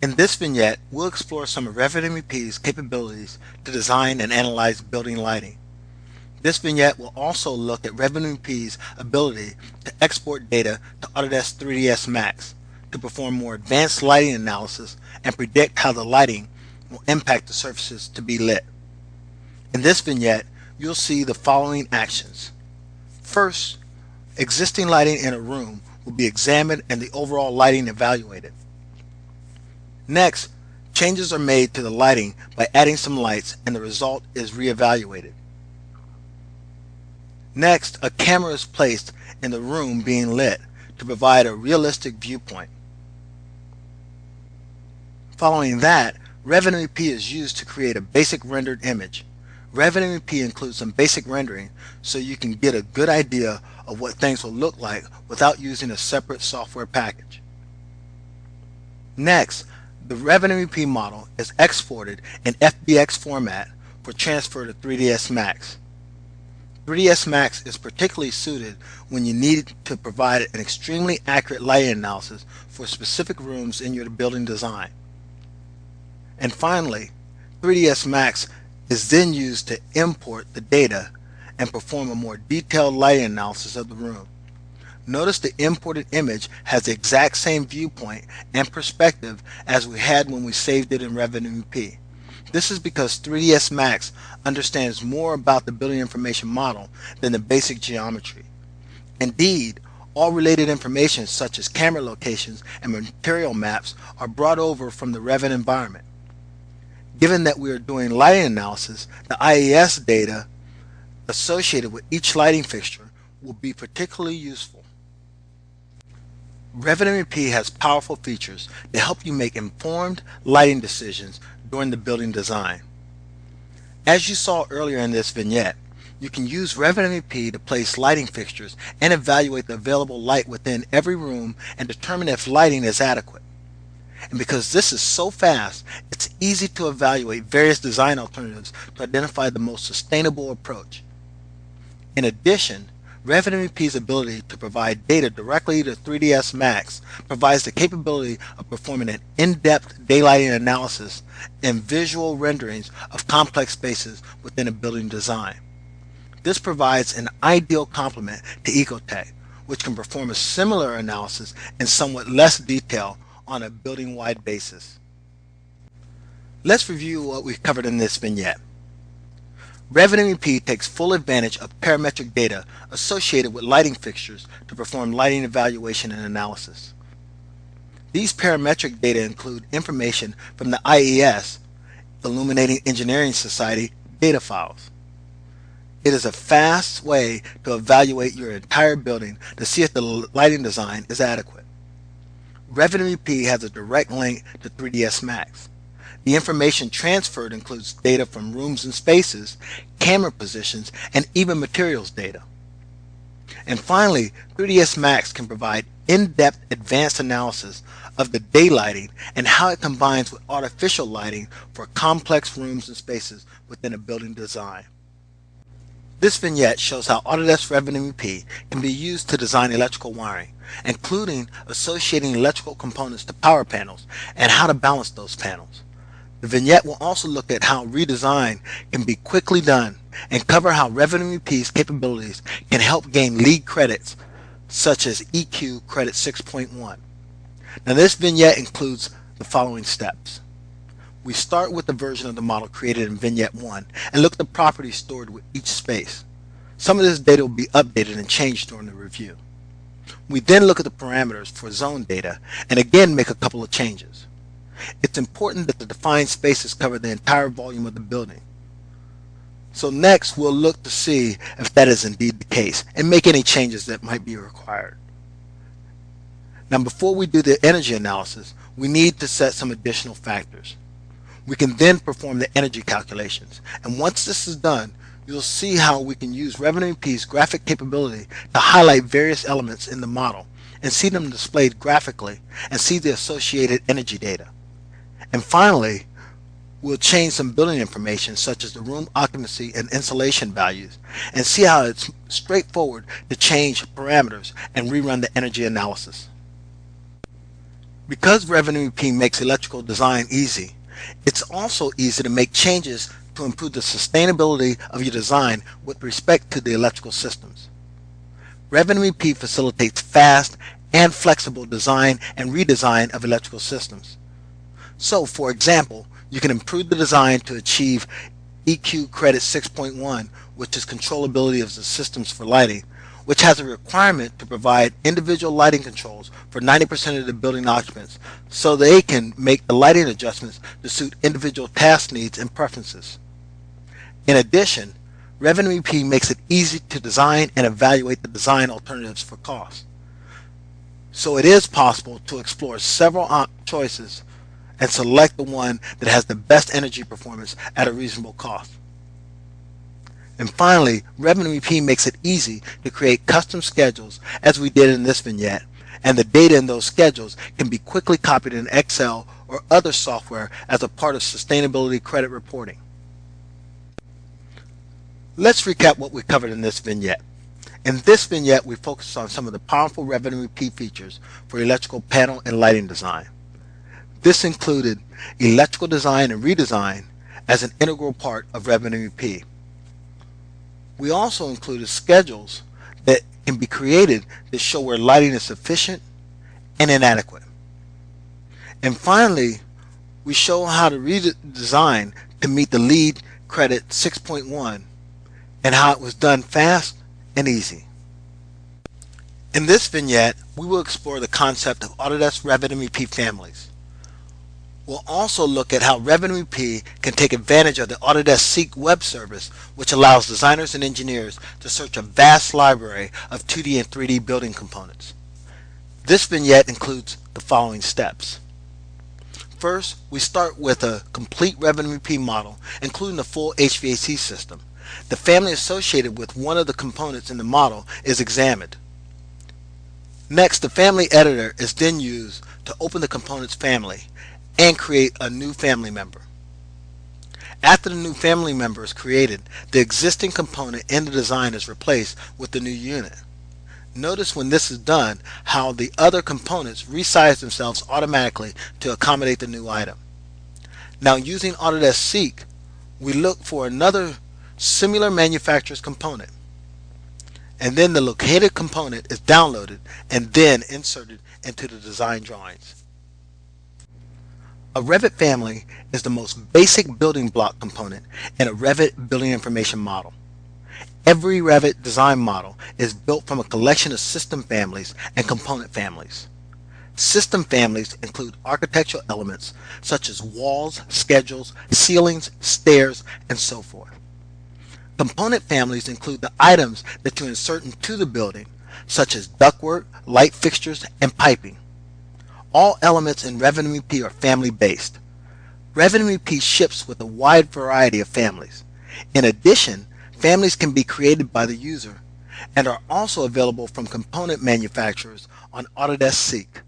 In this vignette, we'll explore some of Revit MEP's capabilities to design and analyze building lighting. This vignette will also look at Revit MEP's ability to export data to Autodesk 3ds Max to perform more advanced lighting analysis and predict how the lighting will impact the surfaces to be lit. In this vignette, you'll see the following actions. First, existing lighting in a room will be examined and the overall lighting evaluated. Next, changes are made to the lighting by adding some lights and the result is reevaluated. Next, a camera is placed in the room being lit to provide a realistic viewpoint. Following that, Revit MEP is used to create a basic rendered image. Revit MEP includes some basic rendering so you can get a good idea of what things will look like without using a separate software package. Next, the Revit MEP model is exported in FBX format for transfer to 3ds Max. 3ds Max is particularly suited when you need to provide an extremely accurate lighting analysis for specific rooms in your building design. And finally, 3ds Max is then used to import the data and perform a more detailed lighting analysis of the room. Notice the imported image has the exact same viewpoint and perspective as we had when we saved it in Revit MEP. This is because 3ds Max understands more about the building information model than the basic geometry. Indeed, all related information such as camera locations and material maps are brought over from the Revit environment. Given that we are doing lighting analysis, the IES data associated with each lighting fixture will be particularly useful. Revit MEP has powerful features to help you make informed lighting decisions during the building design. As you saw earlier in this vignette, you can use Revit MEP to place lighting fixtures and evaluate the available light within every room and determine if lighting is adequate. And because this is so fast, it's easy to evaluate various design alternatives to identify the most sustainable approach. In addition, Revit MEP's ability to provide data directly to 3ds Max provides the capability of performing an in-depth daylighting analysis and visual renderings of complex spaces within a building design. This provides an ideal complement to Ecotech, which can perform a similar analysis in somewhat less detail on a building-wide basis. Let's review what we've covered in this vignette. Revit MEP takes full advantage of parametric data associated with lighting fixtures to perform lighting evaluation and analysis. These parametric data include information from the IES, Illuminating Engineering Society, data files. It is a fast way to evaluate your entire building to see if the lighting design is adequate. Revit MEP has a direct link to 3ds Max. The information transferred includes data from rooms and spaces, camera positions, and even materials data. And finally, 3ds Max can provide in-depth advanced analysis of the daylighting and how it combines with artificial lighting for complex rooms and spaces within a building design. This vignette shows how Autodesk Revit MEP can be used to design electrical wiring, including associating electrical components to power panels and how to balance those panels. The vignette will also look at how redesign can be quickly done and cover how Revit MEP's capabilities can help gain LEED credits such as EQ Credit 6.1. Now this vignette includes the following steps. We start with the version of the model created in Vignette 1 and look at the properties stored with each space. Some of this data will be updated and changed during the review. We then look at the parameters for zone data and again make a couple of changes. It's important that the defined spaces cover the entire volume of the building. So next we'll look to see if that is indeed the case and make any changes that might be required. Now before we do the energy analysis, we need to set some additional factors. We can then perform the energy calculations, and once this is done, you'll see how we can use Revit MEP's graphic capability to highlight various elements in the model and see them displayed graphically and see the associated energy data. And finally, we'll change some building information such as the room occupancy and insulation values and see how it's straightforward to change parameters and rerun the energy analysis. Because Revit MEP makes electrical design easy, it's also easy to make changes to improve the sustainability of your design with respect to the electrical systems. Revit MEP facilitates fast and flexible design and redesign of electrical systems. So, for example, you can improve the design to achieve EQ Credit 6.1, which is controllability of the systems for lighting, which has a requirement to provide individual lighting controls for 90% of the building occupants so they can make the lighting adjustments to suit individual task needs and preferences. In addition, Revit MEP makes it easy to design and evaluate the design alternatives for cost. So it is possible to explore several choices and select the one that has the best energy performance at a reasonable cost. And finally, Revit MEP makes it easy to create custom schedules as we did in this vignette, and the data in those schedules can be quickly copied in Excel or other software as a part of sustainability credit reporting. Let's recap what we covered in this vignette. In this vignette, we focused on some of the powerful Revit MEP features for electrical panel and lighting design. This included electrical design and redesign as an integral part of Revit MEP. We also included schedules that can be created that show where lighting is sufficient and inadequate. And finally, we show how to redesign to meet the LEED Credit 6.1 and how it was done fast and easy. In this vignette, we will explore the concept of Autodesk Revit MEP families. We'll also look at how Revit MEP can take advantage of the Autodesk Seek web service, which allows designers and engineers to search a vast library of 2D and 3D building components. This vignette includes the following steps. First, we start with a complete Revit MEP model, including the full HVAC system. The family associated with one of the components in the model is examined. Next, the family editor is then used to open the component's family and create a new family member. After the new family member is created, the existing component in the design is replaced with the new unit. Notice when this is done how the other components resize themselves automatically to accommodate the new item. Now, using Autodesk Seek, we look for another similar manufacturer's component, and then the located component is downloaded and then inserted into the design drawings. A Revit family is the most basic building block component in a Revit building information model. Every Revit design model is built from a collection of system families and component families. System families include architectural elements such as walls, schedules, ceilings, stairs, and so forth. Component families include the items that you insert into the building, such as ductwork, light fixtures, and piping. All elements in Revit MEP are family-based. Revit MEP ships with a wide variety of families. In addition, families can be created by the user and are also available from component manufacturers on Autodesk Seek.